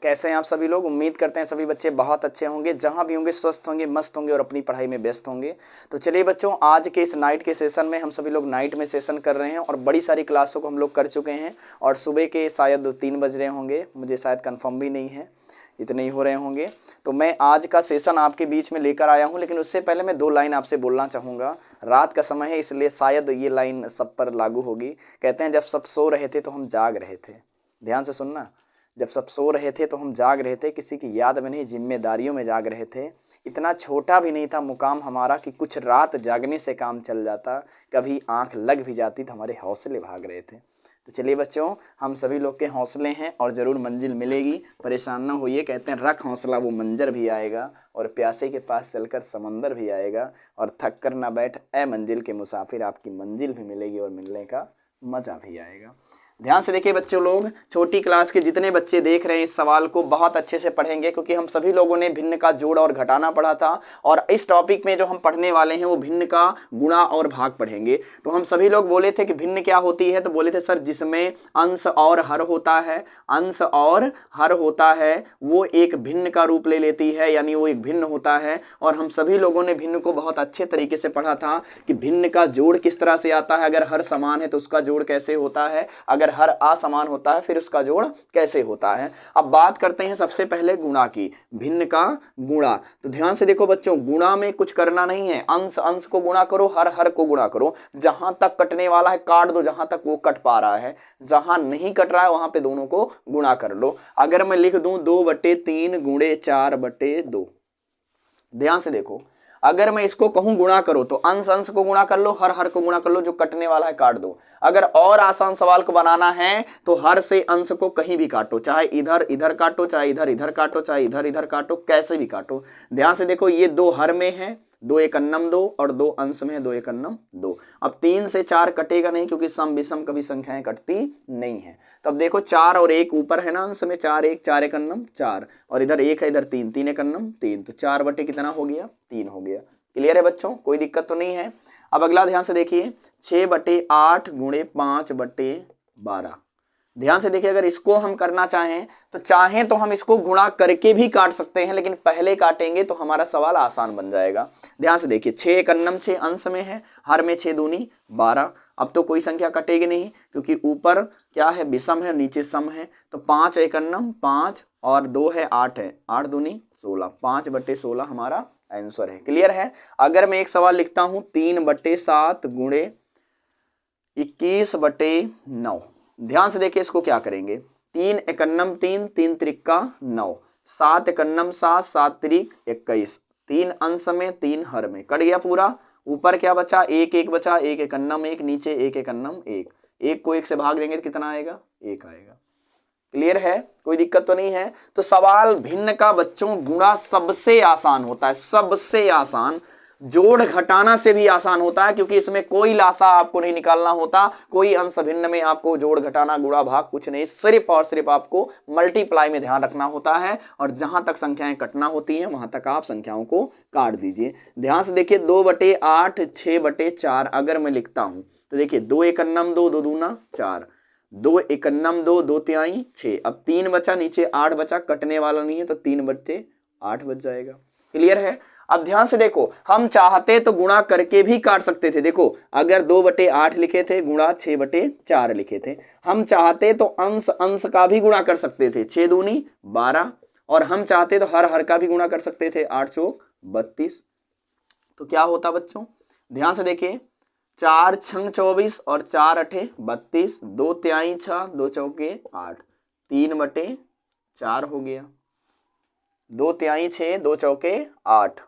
कैसे हैं आप सभी लोग। उम्मीद करते हैं सभी बच्चे बहुत अच्छे होंगे, जहां भी होंगे स्वस्थ होंगे, मस्त होंगे और अपनी पढ़ाई में व्यस्त होंगे। तो चलिए बच्चों, आज के इस नाइट के सेशन में हम सभी लोग नाइट में सेशन कर रहे हैं और बड़ी सारी क्लासों को हम लोग कर चुके हैं और सुबह के शायद 3 बज रहे होंगे, मुझे शायद कंफर्म भी नहीं है, इतने ही हो रहे होंगे। तो मैं आज का सेशन आपके बीच में लेकर आया हूं, लेकिन उससे पहले मैं 2 लाइन आपसे बोलना चाहूँगा। रात का समय है इसलिए शायद ये लाइन सब पर लागू होगी। कहते हैं जब सब सो रहे थे तो हम जाग रहे थे। ध्यान से सुनना, जब सब सो रहे थे तो हम जाग रहे थे, किसी की याद में नहीं जिम्मेदारियों में जाग रहे थे। इतना छोटा भी नहीं था मुकाम हमारा कि कुछ रात जागने से काम चल जाता, कभी आंख लग भी जाती तो हमारे हौसले भाग रहे थे। तो चलिए बच्चों, हम सभी लोग के हौसले हैं और ज़रूर मंजिल मिलेगी, परेशान ना होइए। कहते हैं रख हौसला वो मंजर भी आएगा और प्यासे के पास चलकर समंदर भी आएगा, और थक कर ना बैठ ए मंजिल के मुसाफिर, आपकी मंजिल भी मिलेगी और मिलने का मज़ा भी आएगा। ध्यान से देखिए बच्चों लोग, छोटी क्लास के जितने बच्चे देख रहे हैं इस सवाल को बहुत अच्छे से पढ़ेंगे, क्योंकि हम सभी लोगों ने भिन्न का जोड़ और घटाना पढ़ा था और इस टॉपिक में जो हम पढ़ने वाले हैं वो भिन्न का गुणा और भाग पढ़ेंगे। तो हम सभी लोग बोले थे कि भिन्न क्या होती है, तो बोले थे सर जिसमें अंश और हर होता है, अंश और हर होता है वो एक भिन्न का रूप ले लेती है, यानी वो एक भिन्न होता है। और हम सभी लोगों ने भिन्न को बहुत अच्छे तरीके से पढ़ा था कि भिन्न का जोड़ किस तरह से आता है, अगर हर समान है तो उसका जोड़ कैसे होता है, अगर हर असमान होता है फिर उसका जोड़ कैसे होता है। अब बात करते हैं सबसे पहले गुणा की, भिन्न का गुणा। तो ध्यान से देखो बच्चों, गुणा में कुछ करना नहीं है, अंश अंश को गुणा करो, हर हर को गुणा करो। जहां तक कटने वाला है काट दो, जहां तक वो कट पा रहा है, जहां नहीं कट रहा है वहां पे दोनों को गुणा कर लो। अगर मैं लिख दूं 2/3 गुणे 4/2, ध्यान से देखो, अगर मैं इसको कहूं गुणा करो तो अंश अंश को गुणा कर लो, हर हर को गुणा कर लो, जो कटने वाला है काट दो। अगर और आसान सवाल को बनाना है तो हर से अंश को कहीं भी काटो, चाहे इधर इधर काटो, चाहे इधर इधर काटो, चाहे इधर इधर काटो, कैसे भी काटो। ध्यान से देखो, ये 2 हर में है, 2 एक अन्नम 2 और 2 अंश में है, 2 एक अन्नम 2। अब 3 से 4 कटेगा नहीं, क्योंकि सम विषम कभी संख्याएं कटती नहीं है। तो अब देखो 4 और 1 ऊपर है ना अंश में, 4 1 4 एक अन्नम 4, और इधर 1 है, इधर 3 3 एक अन्नम 3, तो 4 बटे कितना हो गया, 3 हो गया। क्लियर है बच्चों, कोई दिक्कत तो नहीं है। अब अगला ध्यान से देखिए, 6/8 गुणे 5/12। ध्यान से देखिए, अगर इसको हम करना चाहें तो चाहें तो हम इसको गुणा करके भी काट सकते हैं, लेकिन पहले काटेंगे तो हमारा सवाल आसान बन जाएगा। ध्यान से देखिए, 6 एक अन्नम 6 अंश में है, हर में 6 दूनी 12। अब तो कोई संख्या कटेगी नहीं, क्योंकि ऊपर क्या है, विषम है, नीचे सम है। तो 5 एक अन्नम 5 और 2 है 8 है, 8 दूनी 16, 5/16 हमारा आंसर है। क्लियर है। अगर मैं एक सवाल लिखता हूं 3/7 गुणे 21/9, ध्यान से देखिए इसको क्या करेंगे, 3 एक अन्नम 3, 3 त्रिका 9, 7 एक अन्नम 7, 7 त्रिक 21, 3 अंश में 3 हर में, कट गया पूरा। ऊपर क्या बचा, 1 1 बचा, 1 एक अन्नम 1, नीचे 1 एक अन्नम 1, 1 को 1 से भाग देंगे तो कितना आएगा, 1 आएगा। क्लियर है, कोई दिक्कत तो नहीं है। तो सवाल भिन्न का बच्चों गुणा सबसे आसान होता है, सबसे आसान। जोड़ घटाना से भी आसान होता है, क्योंकि इसमें कोई लासा आपको नहीं निकालना होता, कोई अंश भिन्न में आपको जोड़ घटाना गुणा भाग कुछ नहीं, सिर्फ और सिर्फ आपको मल्टीप्लाई में ध्यान रखना होता है, और जहां तक संख्याएं कटना होती हैं वहां तक आप संख्याओं को काट दीजिए। ध्यान से देखिए, 2/8 6/4 अगर मैं लिखता हूं तो देखिए 2 एक अन्नम 2, 2 दूना 4, 2 एक अन्नम 2, 2 तिहाई 6, अब 3 बचा, नीचे 8 बचा, कटने वाला नहीं है तो 3/8 बच जाएगा। क्लियर है। अब ध्यान से देखो, हम चाहते तो गुणा करके भी काट सकते थे। देखो, अगर 2/8 लिखे थे गुणा 6/4 लिखे थे, हम चाहते तो अंश अंश का भी गुणा कर सकते थे, 6 दूनी 12, और हम चाहते तो हर हर का भी गुणा कर सकते थे, 8 चौक 32। तो क्या होता बच्चों, ध्यान से देखिए, 4 छंग 24 और 4 अठे 32, 2 तिहाई 6, 2 चौके 8, 3/4 हो गया, 2 तिहाई 6, 2 चौके 8।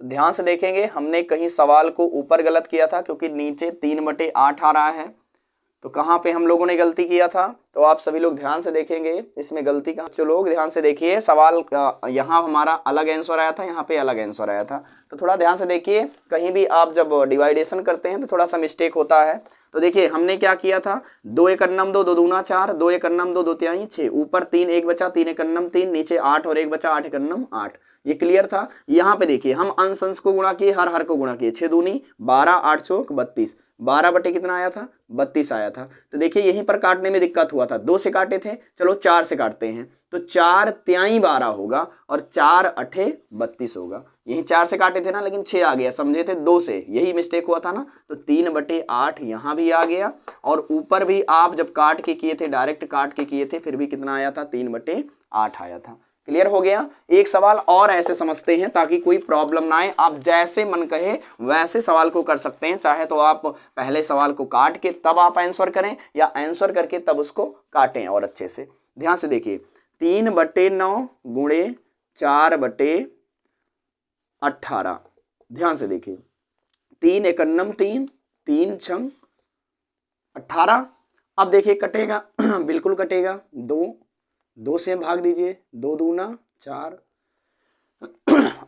तो ध्यान से देखेंगे, हमने कहीं सवाल को ऊपर गलत किया था, क्योंकि नीचे 3/8 आ रहा है। तो कहाँ पे हम लोगों ने गलती किया था, तो आप सभी लोग ध्यान से देखेंगे इसमें गलती कहाँ। चलो लोग ध्यान से देखिए, सवाल यहाँ हमारा अलग आंसर आया था, यहाँ पे अलग आंसर आया था। तो थोड़ा ध्यान से देखिए, कहीं भी आप जब डिवाइडेशन करते हैं तो थोड़ा सा मिस्टेक होता है। तो देखिए हमने क्या किया था, 2 एक अन्नम 2, 2 दूना 4, 2 एक अन्नम 2, 2 तिहाई 6, ऊपर 3 1 बचा, 3 एक अन्नम 3, नीचे 8 और 1 बचा, 8 एक अन्नम 8। ये क्लियर था। यहाँ पे देखिए हम अंश अंश को गुणा किए, हर हर को गुणा किए, 6 दूनी 12, 8 चौक 32, 12 बटे कितना आया था, 32 आया था। तो देखिए यहीं पर काटने में दिक्कत हुआ था, 2 से काटे थे, चलो 4 से काटते हैं। तो 4 तिहाई 12 होगा और 4 अठे 32 होगा। यही 4 से काटे थे ना, लेकिन 6 आ गया, समझे थे 2 से, यही मिस्टेक हुआ था ना। तो 3/8 यहाँ भी आ गया, और ऊपर भी आप जब काट के किए थे, डायरेक्ट काट के किए थे, फिर भी कितना आया था, 3/8 आया था। क्लियर हो गया। एक सवाल और ऐसे समझते हैं ताकि कोई प्रॉब्लम ना आए, आप जैसे मन कहे वैसे सवाल को कर सकते हैं। चाहे तो आप पहले सवाल को काट के तब आप आंसर करें, या आंसर करके तब उसको काटें। और अच्छे से ध्यान से देखिए, 3/9 गुणे 4/18। ध्यान से देखिए, 3 एकन्नम 3, 3 छंग 18। अब देखिए कटेगा बिल्कुल कटेगा, 2 से भाग दीजिए, 2 दूना 4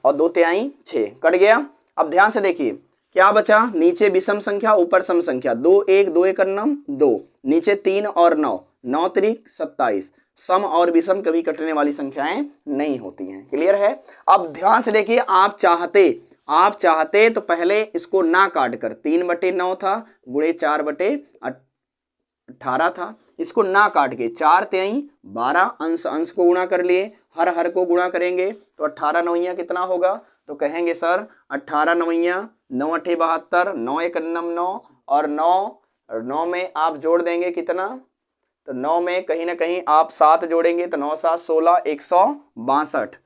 और 2 तिहाई 6, कट गया। अब ध्यान से देखिए क्या बचा, नीचे विषम संख्या ऊपर सम संख्या, 2 1 2 एकन्नम 2, नीचे 3 और 9, 9 त्रिक 27। सम और विषम कभी कटने वाली संख्याएं नहीं होती हैं। क्लियर है। अब ध्यान से देखिए, आप चाहते तो पहले इसको ना काट कर, 3/9 था गुणे 4/18 था, इसको ना काट के 4 तिहाई 12, अंश अंश को गुणा कर लिए, हर हर को गुणा करेंगे तो 18 नवैया कितना होगा। तो कहेंगे सर 18 नवैया 9 अठे 72, 9 एकन्नम 9, और 9 में आप जोड़ देंगे कितना, तो 9 में कहीं ना कहीं आप 7 जोड़ेंगे तो 9 7 16, 162।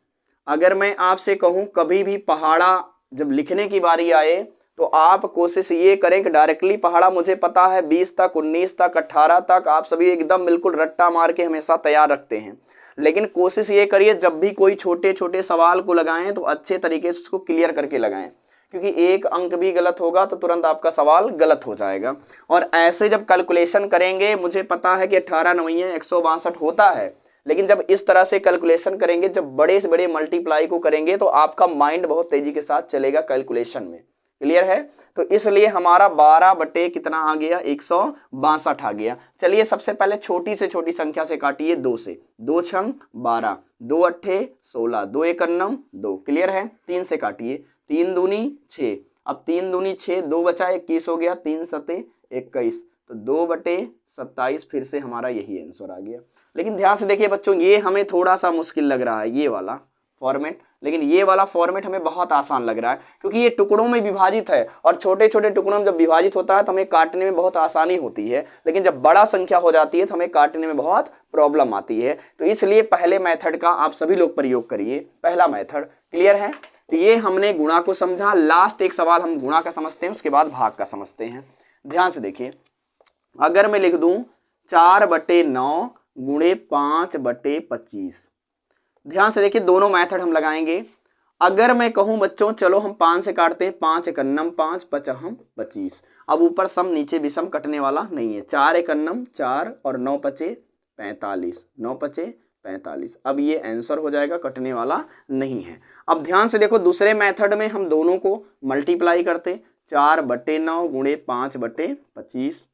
अगर मैं आपसे कहूं कभी भी पहाड़ा जब लिखने की बारी आए तो आप कोशिश ये करें कि डायरेक्टली पहाड़ा, मुझे पता है 20 तक 19 तक 18 तक आप सभी एकदम बिल्कुल रट्टा मार के हमेशा तैयार रखते हैं, लेकिन कोशिश ये करिए जब भी कोई छोटे छोटे सवाल को लगाएं तो अच्छे तरीके से उसको क्लियर करके लगाएं, क्योंकि एक अंक भी गलत होगा तो तुरंत आपका सवाल गलत हो जाएगा। और ऐसे जब कैलकुलेशन करेंगे, मुझे पता है कि 18 नवैया 162 होता है, लेकिन जब इस तरह से कैलकुलेशन करेंगे, जब बड़े से बड़े मल्टीप्लाई को करेंगे तो आपका माइंड बहुत तेजी के साथ चलेगा कैलकुलेशन में। क्लियर है। तो इसलिए हमारा 12 बटे कितना आ गया, 162 आ गया। चलिए सबसे पहले छोटी से छोटी संख्या से काटिए, 2 से, 2 छंग 12, 2 अट्ठे 16, 2 एकन्नम 2। क्लियर है। 3 से काटिए, 3 दूनी 6, अब 3 दूनी 6, 2 बचा 21 हो गया, 3 सते 21, तो 2/27 फिर से हमारा यही आंसर आ गया। लेकिन ध्यान से देखिए बच्चों, ये हमें थोड़ा सा मुश्किल लग रहा है ये वाला फॉर्मेट, लेकिन ये वाला फॉर्मेट हमें बहुत आसान लग रहा है, क्योंकि ये टुकड़ों में विभाजित है, और छोटे छोटे टुकड़ों में जब विभाजित होता है तो हमें काटने में बहुत आसानी होती है, लेकिन जब बड़ा संख्या हो जाती है तो हमें काटने में बहुत प्रॉब्लम आती है। तो इसलिए पहले मेथड का आप सभी लोग प्रयोग करिए, पहला मेथड। क्लियर है। तो ये हमने गुणा को समझा। लास्ट एक सवाल हम गुणा का समझते हैं, उसके बाद भाग का समझते हैं। ध्यान से देखिए, अगर मैं लिख दूं 4/9 गुणे 5/25, ध्यान से देखिए दोनों मेथड हम लगाएंगे। अगर मैं कहूं बच्चों चलो हम 5 से काटते हैं, 5 एकन्नम 5, 5 25। अब ऊपर सम नीचे विषम कटने वाला नहीं है, 4 एकन्नम 4 और 9 पचे 45, 9 पचे 45। अब ये आंसर हो जाएगा, कटने वाला नहीं है। अब ध्यान से देखो, दूसरे मेथड में हम दोनों को मल्टीप्लाई करते, 4/9 गुणे 5/25।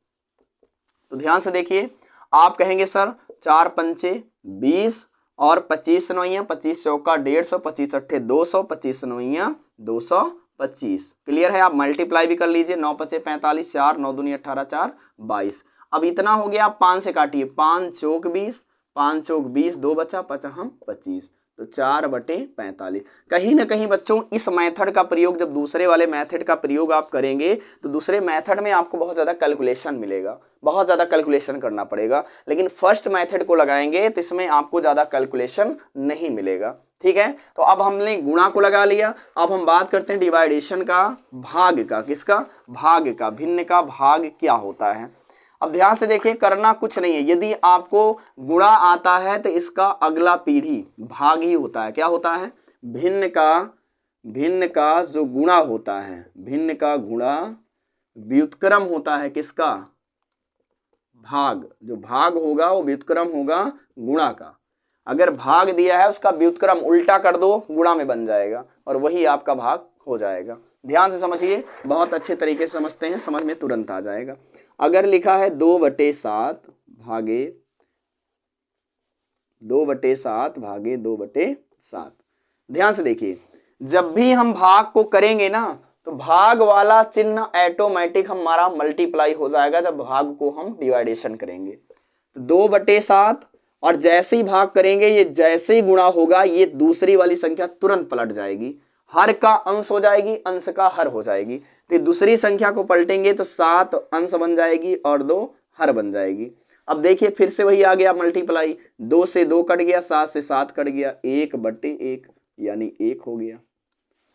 तो ध्यान से देखिए, आप कहेंगे सर 4 पंचे 20 और 25 नवैया 25 चौका 150, 25 अट्ठे 200, 25 नवैया 225। क्लियर है। आप मल्टीप्लाई भी कर लीजिए, 9 पचे 45, 4 9 दूनी 18, 4 22। अब इतना हो गया, आप 5 से काटिए, 5 चौक 20, 5 चौक 20, 2 बचा 5 25, तो 4/45। कहीं ना कहीं बच्चों इस मेथड का प्रयोग, जब दूसरे वाले मेथड का प्रयोग आप करेंगे तो दूसरे मेथड में आपको बहुत ज़्यादा कैलकुलेशन मिलेगा, बहुत ज़्यादा कैलकुलेशन करना पड़ेगा, लेकिन फर्स्ट मेथड को लगाएंगे तो इसमें आपको ज़्यादा कैलकुलेशन नहीं मिलेगा। ठीक है। तो अब हमने गुणा को लगा लिया, अब हम बात करते हैं डिवाइडेशन का, भाग का। किसका? भाग का। भिन्न का भाग क्या होता है। अब ध्यान से देखिए, करना कुछ नहीं है, यदि आपको गुणा आता है तो इसका अगला पीढ़ी भाग ही होता है। क्या होता है? भिन्न का जो गुणा होता है, भिन्न का गुणा व्युत्क्रम होता है। किसका? भाग। जो भाग होगा वो व्युत्क्रम होगा गुणा का। अगर भाग दिया है उसका व्युत्क्रम उल्टा कर दो, गुणा में बन जाएगा और वही आपका भाग हो जाएगा। ध्यान से समझिए, बहुत अच्छे तरीके से समझते हैं, समझ में तुरंत आ जाएगा। अगर लिखा है 2/7 भागे 2/7 भागे 2/7, ध्यान से देखिए, जब भी हम भाग को करेंगे ना तो भाग वाला चिन्ह ऑटोमेटिक हमारा मल्टीप्लाई हो जाएगा जब भाग को हम डिवाइडेशन करेंगे। तो 2/7 और जैसे ही भाग करेंगे ये जैसे ही गुणा होगा ये दूसरी वाली संख्या तुरंत पलट जाएगी, हर का अंश हो जाएगी, अंश का हर हो जाएगी। तो दूसरी संख्या को पलटेंगे तो 7 अंश बन जाएगी और 2 हर बन जाएगी। अब देखिए फिर से वही आ गया मल्टीप्लाई, 2 से 2 कट गया, 7 से 7 कट गया, 1/1 यानी 1 हो गया।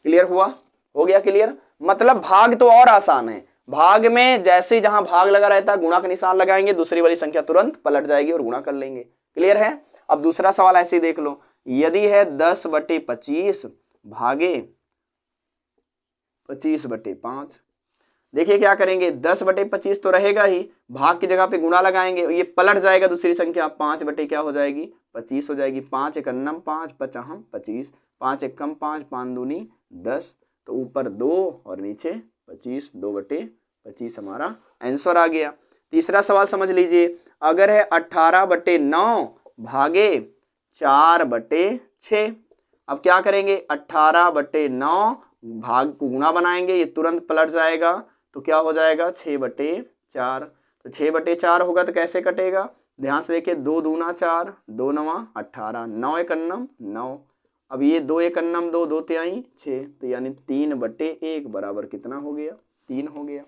क्लियर हुआ? हो गया क्लियर? मतलब भाग तो और आसान है, भाग में जैसे ही जहां भाग लगा रहता है गुणा का निशान लगाएंगे, दूसरी वाली संख्या तुरंत पलट जाएगी और गुणा कर लेंगे। क्लियर है? अब दूसरा सवाल ऐसे ही देख लो, यदि है 10/25 भागे 25/5। देखिए क्या करेंगे, 10/25 तो रहेगा ही, भाग की जगह पे गुणा लगाएंगे, ये पलट जाएगा दूसरी संख्या, 5 क्या हो जाएगी 25 हो जाएगी। 5 एकन्नम 5 पचहम 25, 5 एकम 5 5 दूनी 10, तो ऊपर 2 और नीचे 25, 2/25 हमारा आंसर आ गया। तीसरा सवाल समझ लीजिए, अगर है 18/9 भागे 4/6। अब क्या करेंगे, 18/9 भाग को गुणा बनाएंगे, ये तुरंत पलट जाएगा, तो क्या हो जाएगा 6/4। तो 6/4 होगा तो कैसे कटेगा, ध्यान से देखिए, 2 दूना 4, 2 9 18, 9 एकन्नम 9। अब ये 2 एकन्नम 2, 2 तिहाई 6, तो यानी 3/1 बराबर कितना हो गया, 3 हो गया।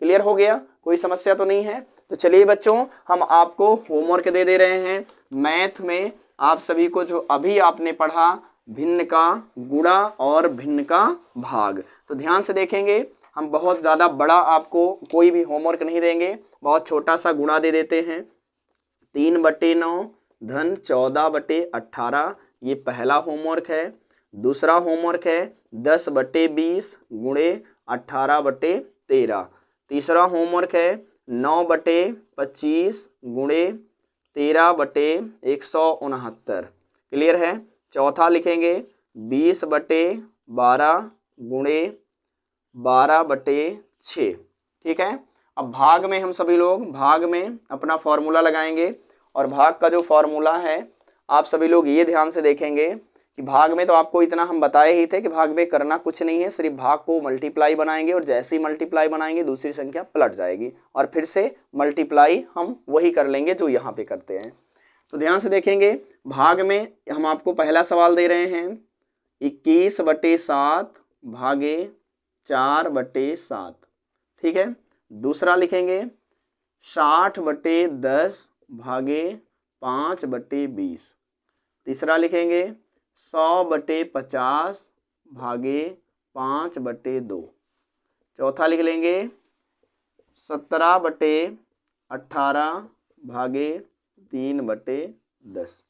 क्लियर हो गया? कोई समस्या तो नहीं है? तो चलिए बच्चों, हम आपको होमवर्क दे रहे हैं मैथ में, आप सभी को जो अभी आपने पढ़ा भिन्न का गुणा और भिन्न का भाग। तो ध्यान से देखेंगे, हम बहुत ज़्यादा बड़ा आपको कोई भी होमवर्क नहीं देंगे, बहुत छोटा सा गुणा दे देते हैं। 3/9 धन 14/18, ये पहला होमवर्क है। दूसरा होमवर्क है 10/20 गुणे 18/13। तीसरा होमवर्क है 9/25 गुणे 13/169। क्लियर है? चौथा लिखेंगे 20/12 गुणे 12/6। ठीक है? अब भाग में हम सभी लोग भाग में अपना फॉर्मूला लगाएंगे, और भाग का जो फॉर्मूला है आप सभी लोग ये ध्यान से देखेंगे कि भाग में तो आपको इतना हम बताए ही थे कि भाग में करना कुछ नहीं है, सिर्फ भाग को मल्टीप्लाई बनाएंगे, और जैसे ही मल्टीप्लाई बनाएंगे दूसरी संख्या पलट जाएगी, और फिर से मल्टीप्लाई हम वही कर लेंगे जो यहाँ पे करते हैं। तो ध्यान से देखेंगे, भाग में हम आपको पहला सवाल दे रहे हैं 21/7 भागे 4/7। ठीक है? दूसरा लिखेंगे 60/10 भागे 5/20। तीसरा लिखेंगे 100/50 भागे 5/2। चौथा लिख लेंगे 17/18 भागे 3/10।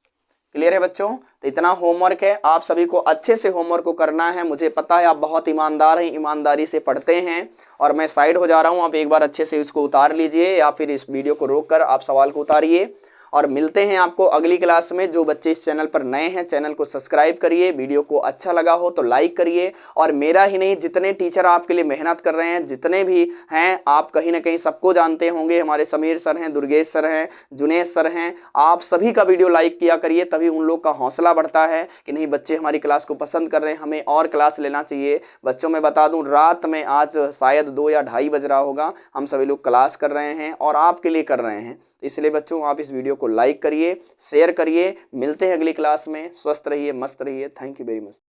क्लियर है बच्चों? तो इतना होमवर्क है, आप सभी को अच्छे से होमवर्क को करना है। मुझे पता है आप बहुत ईमानदार हैं, ईमानदारी से पढ़ते हैं, और मैं साइड हो जा रहा हूं, आप एक बार अच्छे से इसको उतार लीजिए, या फिर इस वीडियो को रोककर आप सवाल को उतारिए। और मिलते हैं आपको अगली क्लास में। जो बच्चे इस चैनल पर नए हैं, चैनल को सब्सक्राइब करिए, वीडियो को अच्छा लगा हो तो लाइक करिए। और मेरा ही नहीं, जितने टीचर आपके लिए मेहनत कर रहे हैं, जितने भी हैं, आप कहीं ना कहीं सबको जानते होंगे, हमारे समीर सर हैं, दुर्गेश सर हैं, जुनेश सर हैं, आप सभी का वीडियो लाइक किया करिए, तभी उन लोग का हौसला बढ़ता है कि नहीं बच्चे हमारी क्लास को पसंद कर रहे हैं, हमें और क्लास लेना चाहिए। बच्चों मैं बता दूं, रात में आज शायद 2 या 2:30 बज रहा होगा, हम सभी लोग क्लास कर रहे हैं और आपके लिए कर रहे हैं। इसलिए बच्चों आप इस वीडियो को लाइक करिए, शेयर करिए। मिलते हैं अगली क्लास में। स्वस्थ रहिए, मस्त रहिए। Thank you very much.